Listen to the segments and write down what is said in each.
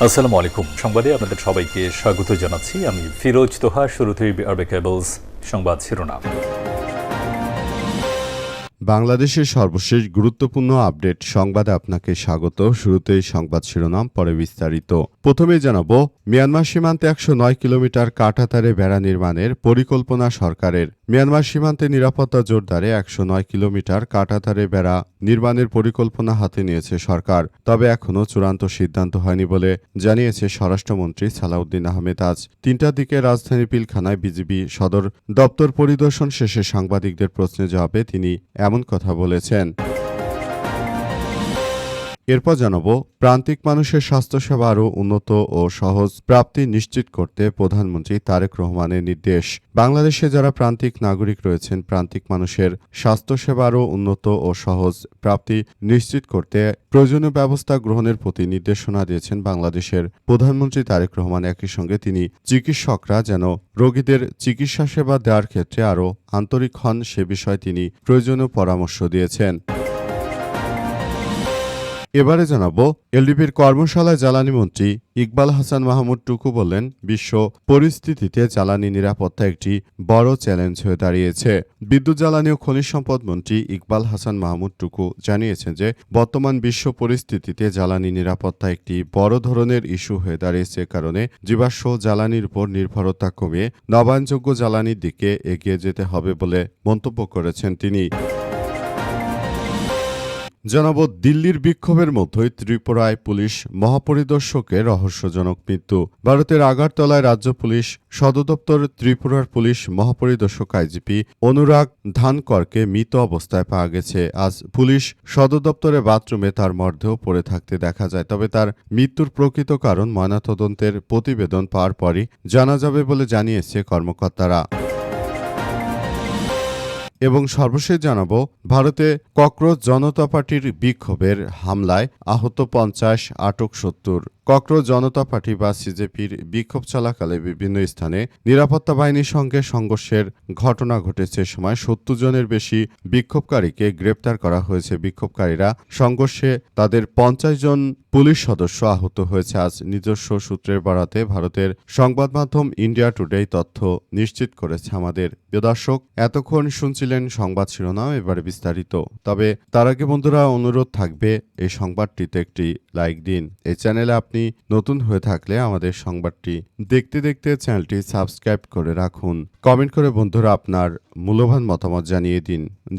আসসালামু আলাইকুম। সংবাদে আপনাদের সবাইকে স্বাগত জানাচ্ছি। আমি ফিরোজ তোহা। শুরুতেই আরবে কেবলস সংবাদ শিরোনাম। বাংলাদেশের সর্বশেষ গুরুত্বপূর্ণ আপডেট সংবাদে আপনাকে স্বাগত। শুরুতেই সংবাদ শিরোনাম, পরে বিস্তারিত। প্রথমেই জানাবো, মিয়ানমার সীমান্তে ১০৯ কিলোমিটার কাঁটাতারে বেড়া নির্মাণের পরিকল্পনা সরকারের। মিয়ানমার সীমান্তে নিরাপত্তা জোরদারে ১০৯ কিলোমিটার কাঁটাতারে বেড়া নির্মাণের পরিকল্পনা হাতে নিয়েছে সরকার। তবে এখনও চূড়ান্ত সিদ্ধান্ত হয়নি বলে জানিয়েছে স্বরাষ্ট্রমন্ত্রী সালাউদ্দিন আহমেদ। আজ ৩টার দিকে রাজধানীর পিলখানায় বিজিবি সদর দপ্তর পরিদর্শন শেষে সাংবাদিকদের প্রশ্নের জবাবে তিনি এমন কথা বলেছেন। এরপর জানাবো, প্রান্তিক মানুষের স্বাস্থ্যসেবা আরও উন্নত ও সহজ প্রাপ্তি নিশ্চিত করতে প্রধানমন্ত্রী তারেক রহমানের নির্দেশ। বাংলাদেশে যারা প্রান্তিক নাগরিক রয়েছেন, প্রান্তিক মানুষের স্বাস্থ্যসেবা আরও উন্নত ও সহজ প্রাপ্তি নিশ্চিত করতে প্রয়োজনীয় ব্যবস্থা গ্রহণের প্রতি নির্দেশনা দিয়েছেন বাংলাদেশের প্রধানমন্ত্রী তারেক রহমান। একই সঙ্গে তিনি চিকিৎসকরা যেন রোগীদের চিকিৎসা সেবা দেওয়ার ক্ষেত্রে আরও আন্তরিক হন সে বিষয়ে তিনি প্রয়োজনীয় পরামর্শ দিয়েছেন। এবারে জানাবো, এলডিপির কর্মশালায় জ্বালানি মন্ত্রী ইকবাল হাসান মাহমুদ টুকু বললেন, বিশ্ব পরিস্থিতিতে জ্বালানি নিরাপত্তা একটি বড় চ্যালেঞ্জ হয়ে দাঁড়িয়েছে। বিদ্যুৎ, জ্বালানি ও খনিজ সম্পদ মন্ত্রী ইকবাল হাসান মাহমুদ টুকু জানিয়েছেন যে বর্তমান বিশ্ব পরিস্থিতিতে জ্বালানি নিরাপত্তা একটি বড় ধরনের ইস্যু হয়ে দাঁড়িয়েছে। কারণে জীবাশ্ম জ্বালানির উপর নির্ভরতা কমিয়ে নবায়নযোগ্য জ্বালানির দিকে এগিয়ে যেতে হবে বলে মন্তব্য করেছেন তিনি। জানাবো, দিল্লির বিক্ষোভের মধ্যেই ত্রিপুরায় পুলিশ মহাপরিদর্শকের রহস্যজনক মৃত্যু। ভারতের আগারতলায় রাজ্য পুলিশ সদর দপ্তর ত্রিপুরার পুলিশ মহাপরিদর্শক আইজিপি অনুরাগ ধানকরকে মৃত অবস্থায় পাওয়া গেছে। আজ পুলিশ সদর দপ্তরের বাথরুমে তার মরদেহ পড়ে থাকতে দেখা যায়। তবে তার মৃত্যুর প্রকৃত কারণ ময়নাতদন্তের প্রতিবেদন পাওয়ার পরই জানা যাবে বলে জানিয়েছে কর্মকর্তারা। এবং সর্বশেষ জানাবো, ভারতে ককরোচ জনতা পার্টির বিক্ষোভের হামলায় আহত ৫০, আটক ৭০। ককরোচ জনতা পার্টি বা সিজেপির বিক্ষোভ চলাকালে বিভিন্ন স্থানে নিরাপত্তা বাহিনীর সঙ্গে সংঘর্ষের ঘটনা ঘটেছে। সময় ৭০ জনের বেশি বিক্ষোভকারীকে গ্রেপ্তার করা হয়েছে। বিক্ষোভকারীরা সংঘর্ষে তাদের ৫০ জন পুলিশ সদস্য আহত হয়েছে। আজ নিজস্ব সূত্রের বরাতে ভারতের সংবাদ মাধ্যম ইন্ডিয়া টুডে তথ্য নিশ্চিত করেছে। আমাদের প্রিয় দর্শক, এতক্ষণ শুনছিলেন সংবাদ শিরোনাম, এবারে বিস্তারিত। তবে তার আগে বন্ধুরা, অনুরোধ থাকবে এই সংবাদটিতে একটি লাইক দিন। এই চ্যানেলে আপনি নতুন হয়ে থাকলে আমাদের সংবাদটি দেখতে দেখতে চ্যানেলটি সাবস্ক্রাইব করে রাখুন। কমেন্ট করে বন্ধুরা আপনার মূল্যবান মতামত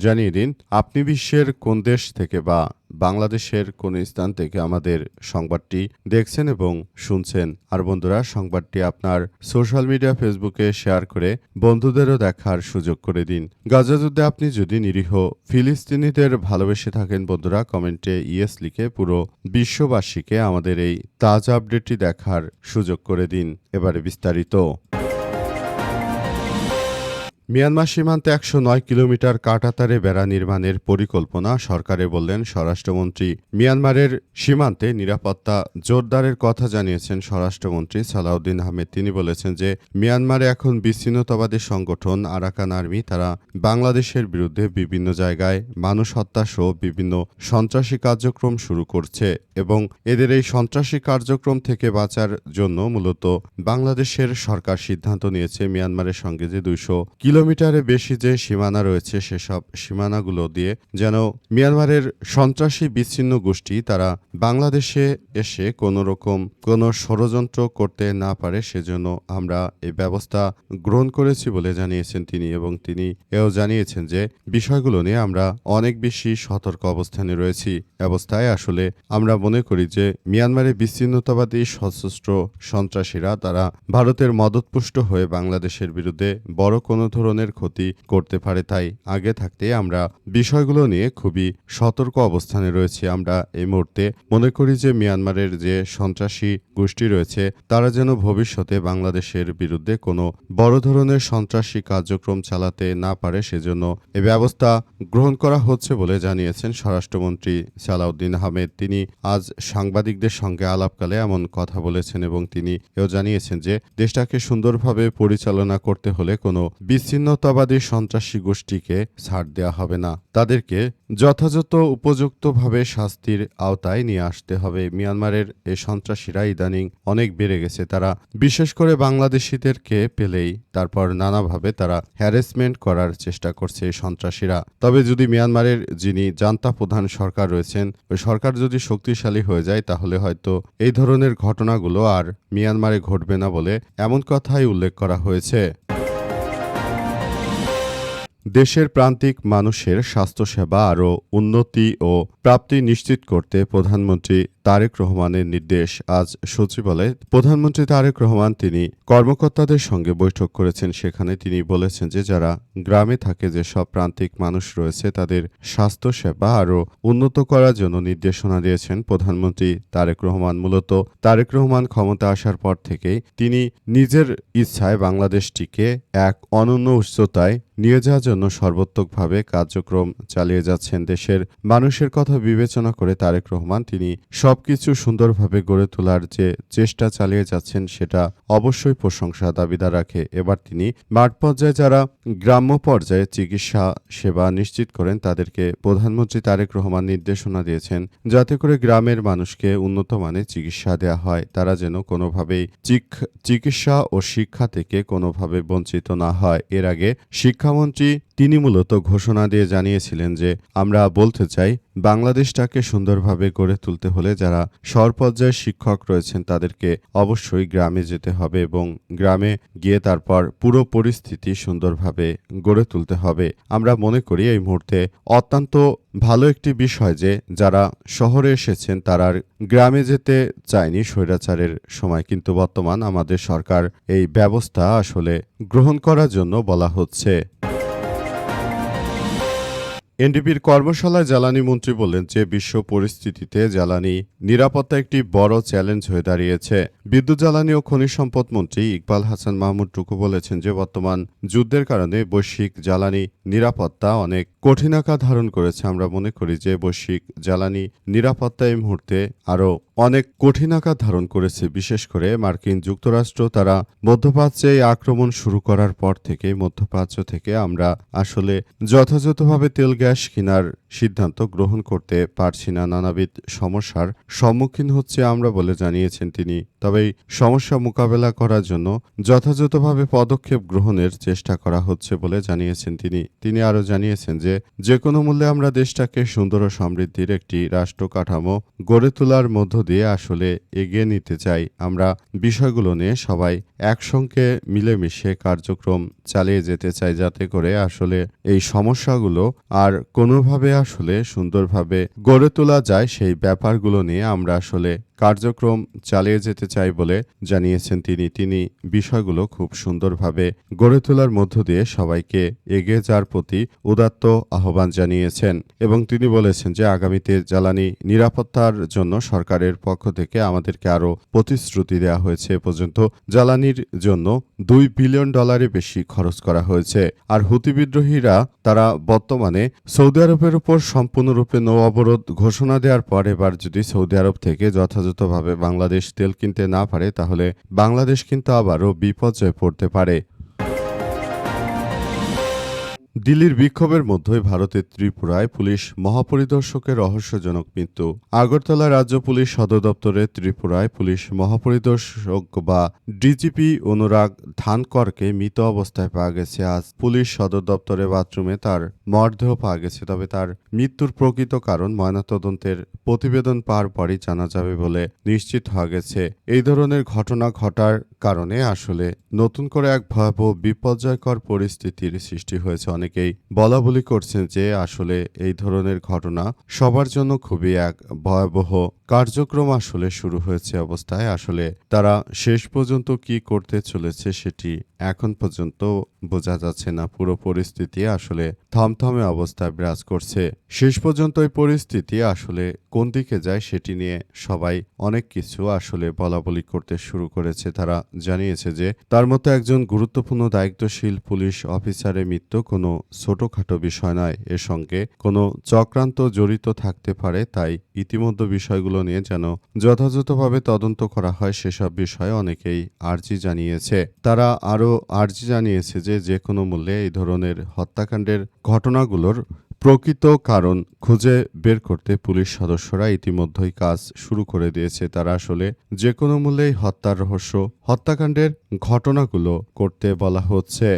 জানিয়ে দিন আপনি বিশ্বের কোন দেশ থেকে বা বাংলাদেশের কোন স্থান থেকে আমাদের সংবাদটি দেখছেন এবং শুনছেন। আর বন্ধুরা, সংবাদটি আপনার সোশ্যাল মিডিয়া ফেসবুকে শেয়ার করে বন্ধুদেরও দেখার সুযোগ করে দিন। গাজা যুদ্ধে আপনি যদি নিরীহ ফিলিস্তিনিদের ভালোবেসে থাকেন বন্ধুরা, কমেন্টে ইয়েস লিখে পুরো বিশ্ববাসীকে আমাদের এই তাজা আপডেটটি দেখার সুযোগ করে দিন। এবারে বিস্তারিত। মিয়ানমার সীমান্তে ১০৯ কিলোমিটার কাঁটাতারে বেড়া নির্মাণের পরিকল্পনা সরকারের বললেন স্বরাষ্ট্রমন্ত্রী। মিয়ানমারের সীমান্তে নিরাপত্তা জোরদারের কথা জানিয়েছেন স্বরাষ্ট্রমন্ত্রী সালাউদ্দিন আহমেদ। তিনি বলেছেন যে মিয়ানমারে এখন বিচ্ছিন্নতাবাদী সংগঠন আরাকান আর্মি তারা বাংলাদেশের বিরুদ্ধে বিভিন্ন জায়গায় মানুষ হত্যা সহ বিভিন্ন সন্ত্রাসী কার্যক্রম শুরু করছে এবং এদের এই সন্ত্রাসী কার্যক্রম থেকে বাঁচার জন্য মূলত বাংলাদেশের সরকার সিদ্ধান্ত নিয়েছে মিয়ানমারের সঙ্গে যে ২০০ কিলোমিটারে বেশি যে সীমানা রয়েছে সেসব সীমানাগুলো দিয়ে যেন মিয়ানমারের সন্ত্রাসী বিচ্ছিন্ন গোষ্ঠী তারা বাংলাদেশে এসে কোনো ষড়যন্ত্র করতে না পারে, সেজন্য আমরা এই ব্যবস্থা গ্রহণ করেছি বলে জানিয়েছেন তিনি। এবং তিনি এও জানিয়েছেন যে বিষয়গুলো নিয়ে আমরা অনেক বেশি সতর্ক অবস্থানে রয়েছি। অবস্থায় আসলে আমরা মনে করি যে মিয়ানমারে বিচ্ছিন্নতাবাদী সশস্ত্র সন্ত্রাসীরা তারা ভারতের মদতপুষ্ট হয়ে বাংলাদেশের বিরুদ্ধে বড় কোনো ধরনের ক্ষতি করতে পারে। তাই আগে থাকতে আমরা বিষয়গুলো নিয়ে খুবই সতর্ক অবস্থানে রয়েছি। আমরা এই মুহূর্তে মনে করি যে মিয়ানমারের যে সন্ত্রাসী গোষ্ঠী রয়েছে তারা যেন ভবিষ্যতে বাংলাদেশের বিরুদ্ধে কোনো বড় ধরনের সন্ত্রাসী কার্যক্রম চালাতে না পারে, সেজন্য এ ব্যবস্থা গ্রহণ করা হচ্ছে বলে জানিয়েছেন স্বরাষ্ট্রমন্ত্রী সালাউদ্দিন আহমেদ। তিনি আজ সাংবাদিকদের সঙ্গে আলাপকালে এমন কথা বলেছেন এবং তিনি এও জানিয়েছেন যে দেশটাকে সুন্দরভাবে পরিচালনা করতে হলে কোনো বিচ্ছিন্ন বিচ্ছিন্নতাবাদী সন্ত্রাসী গোষ্ঠীকে ছাড় দেওয়া হবে না, তাদেরকে যথাযথ উপযুক্তভাবে শাস্তির আওতায় নিয়ে আসতে হবে। মিয়ানমারের এই সন্ত্রাসীরা ইদানিং অনেক বেড়ে গেছে। তারা বিশেষ করে বাংলাদেশিদেরকে পেলেই তারপর নানাভাবে তারা হ্যারাসমেন্ট করার চেষ্টা করছে এই সন্ত্রাসীরা। তবে যদি মিয়ানমারের যিনি জান্তা প্রধান সরকার রয়েছেন, ওই সরকার যদি শক্তিশালী হয়ে যায় তাহলে হয়তো এই ধরনের ঘটনাগুলো আর মিয়ানমারে ঘটবে না বলে এমন কথাই উল্লেখ করা হয়েছে। দেশের প্রান্তিক মানুষের স্বাস্থ্যসেবা আরও উন্নতি ও প্রাপ্তি নিশ্চিত করতে প্রধানমন্ত্রী তারেক রহমানের নির্দেশ। আজ সচিবালয়ে প্রধানমন্ত্রী তারেক রহমান তিনি কর্মকর্তাদের সঙ্গে বৈঠক করেছেন। সেখানে তিনি বলেছেন যে যারা গ্রামে থাকে, যেসব প্রান্তিক মানুষ রয়েছে, তাদের স্বাস্থ্যসেবা আরও উন্নত করার জন্য নির্দেশনা দিয়েছেন প্রধানমন্ত্রী তারেক রহমান। মূলত তারেক রহমান ক্ষমতা আসার পর থেকেই তিনি নিজের ইচ্ছায় বাংলাদেশটিকে এক অনন্য উচ্চতায় নিয়ে যাওয়ার জন্য সর্বাত্মকভাবে কার্যক্রম চালিয়ে যাচ্ছেন। দেশের মানুষের কথা বিবেচনা করে তারেক রহমান তিনি সবকিছু সুন্দরভাবে গড়ে তোলার যে চেষ্টা চালিয়ে যাচ্ছেন সেটা অবশ্যই প্রশংসা দাবিদার রাখে। এবার তিনি মাঠ পর্যায়ে যারা গ্রাম্য পর্যায়ে চিকিৎসা সেবা নিশ্চিত করেন তাদেরকে প্রধানমন্ত্রী তারেক রহমান নির্দেশনা দিয়েছেন যাতে করে গ্রামের মানুষকে উন্নত মানের চিকিৎসা দেওয়া হয়, তারা যেন কোনোভাবেই চিকিৎসা ও শিক্ষা থেকে কোনোভাবে বঞ্চিত না হয়। এর আগে শিক্ষামন্ত্রী তিনি মূলত ঘোষণা দিয়ে জানিয়েছিলেন যে আমরা বলতে চাই বাংলাদেশটাকে সুন্দরভাবে গড়ে তুলতে হলে যারা সরপর্যায়ের শিক্ষক রয়েছেন তাদেরকে অবশ্যই গ্রামে যেতে হবে এবং গ্রামে গিয়ে তারপর পুরো পরিস্থিতি সুন্দরভাবে গড়ে তুলতে হবে। আমরা মনে করি এই মুহূর্তে অত্যন্ত ভালো একটি বিষয় যে যারা শহরে এসেছেন তারা গ্রামে যেতে চায়নি স্বৈরাচারের সময়, কিন্তু বর্তমান আমাদের সরকার এই ব্যবস্থা আসলে গ্রহণ করার জন্য বলা হচ্ছে। এনডিপির কর্মশালায় জ্বালানি মন্ত্রী বললেন যে বিশ্ব পরিস্থিতিতে জ্বালানি নিরাপত্তা একটি বড় চ্যালেঞ্জ হয়ে দাঁড়িয়েছে। বিদ্যুৎ জ্বালানি ও খনিজ সম্পদ মন্ত্রী ইকবাল হাসান মাহমুদ টুকু বলেছেন যে বর্তমান যুদ্ধের কারণে বৈশ্বিক জ্বালানি নিরাপত্তা অনেক কঠিন আকার ধারণ করেছে। আমরা মনে করি যে বৈশ্বিক জ্বালানি নিরাপত্তা এই মুহূর্তে আরও অনেক কঠিন আকার ধারণ করেছে। বিশেষ করে মার্কিন যুক্তরাষ্ট্র তারা মধ্যপ্রাচ্যে আক্রমণ শুরু করার পর থেকে মধ্যপ্রাচ্য থেকে আমরা আসলে যথাযথভাবে তেল গ্যাস কেনার সিদ্ধান্ত গ্রহণ করতে পারছি না, নানাবিধ সমস্যার সম্মুখীন হচ্ছে আমরা বলে জানিয়েছেন তিনি। তবে এই সমস্যা মোকাবেলা করার জন্য যথাযথভাবে পদক্ষেপ গ্রহণের চেষ্টা করা হচ্ছে বলে জানিয়েছেন তিনি আরও জানিয়েছেন যে কোনো মূল্যে আমরা দেশটাকে সুন্দর ও সমৃদ্ধির একটি রাষ্ট্র কাঠামো গড়ে তোলার মধ্য দিয়ে আসলে এগিয়ে নিতে চাই। আমরা বিষয়গুলো নিয়ে সবাই একসঙ্গে মিলেমিশে কার্যক্রম চালিয়ে যেতে চাই যাতে করে আসলে এই সমস্যাগুলো আর কোনোভাবে আসলে সুন্দরভাবে গড়ে তোলা যায়, সেই ব্যাপারগুলো নিয়ে আমরা আসলে কার্যক্রম চালিয়ে যেতে চাই বলে জানিয়েছেন তিনি বিষয়গুলো খুব সুন্দরভাবে গড়ে তোলার মধ্য দিয়ে সবাইকে এগিয়ে যাওয়ার প্রতি উদাত্ত আহ্বান জানিয়েছেন এবং তিনি বলেছেন যে আগামীতে জ্বালানি নিরাপত্তার জন্য সরকারের পক্ষ থেকে আমাদেরকে আরও প্রতিশ্রুতি দেওয়া হয়েছে। এ পর্যন্ত জ্বালানির জন্য $2 বিলিয়ন বেশি খরচ করা হয়েছে। আর হুতি বিদ্রোহীরা তারা বর্তমানে সৌদি আরবের উপর সম্পূর্ণরূপে নৌ অবরোধ ঘোষণা দেওয়ার পর এবার যদি সৌদি আরব থেকে যথাযথভাবে বাংলাদেশ তেল কিনতে না পারে তাহলে বাংলাদেশ কিন্তু আবারও বিপর্যয়ে পড়তে পারে। দিল্লির বিক্ষোভের মধ্যে ভারতের ত্রিপুরায় পুলিশ মহাপরিদর্শকের রহস্যজনক মৃত্যু। আগরতলা রাজ্য পুলিশ সদর দপ্তরে ত্রিপুরায় পুলিশ মহাপরিদর্শক বা ডিজিপি অনুরাগ ধানকরকে মৃত অবস্থায় পাওয়া গেছে। আজ পুলিশ সদর দপ্তরে বাথরুমে তার মরদেহ পাওয়া গেছে। তবে তার মৃত্যুর প্রকৃত কারণ ময়নাতদন্তের প্রতিবেদন পাওয়ার পরই জানা যাবে বলে নিশ্চিত হওয়া গেছে। এই ধরনের ঘটনা ঘটার কারণে আসলে নতুন করে এক ভয়াবহ বিপর্যয়কর পরিস্থিতির সৃষ্টি হয়েছে। অনেকেই বলা বলি করছেন যে আসলে এই ধরনের ঘটনা সবার জন্য খুবই এক ভয়াবহ কার্যক্রম আসলে শুরু হয়েছে অবস্থায় আসলে তারা শেষ পর্যন্ত কি করতে চলেছে সেটি এখন পর্যন্ত বোঝা যাচ্ছে না। পুরো পরিস্থিতি আসলে থমথমে অবস্থা বিরাজ করছে। শেষ পর্যন্ত এই পরিস্থিতি আসলে কোন দিকে যায় সেটি নিয়ে সবাই অনেক কিছু আসলে বলাবলি করতে শুরু করেছে। তারা জানিয়েছে যে তার মতো একজন গুরুত্বপূর্ণ দায়িত্বশীল পুলিশ অফিসারের মৃত্যু কোনো ছোটখাটো বিষয় নয়, এর সঙ্গে কোনো চক্রান্ত জড়িত থাকতে পারে। তাই ইতিমধ্যে বিষয়গুলো নিয়ে যেন যথাযথভাবে তদন্ত করা হয় সেসব বিষয়ে অনেকেই আর্জি জানিয়েছে। তারা আরও আর্জি জানিয়েছে যে কোনো মূল্যে এই ধরনের হত্যাকাণ্ডের ঘটনাগুলোর প্রকৃত কারণ খুঁজে বের করতে পুলিশ সদস্যরা ইতিমধ্যেই কাজ শুরু করে দিয়েছে। তারা আসলে যে কোনো মূল্যেই হত্যার রহস্য, হত্যাকাণ্ডের ঘটনাগুলো করতে বলা হচ্ছে।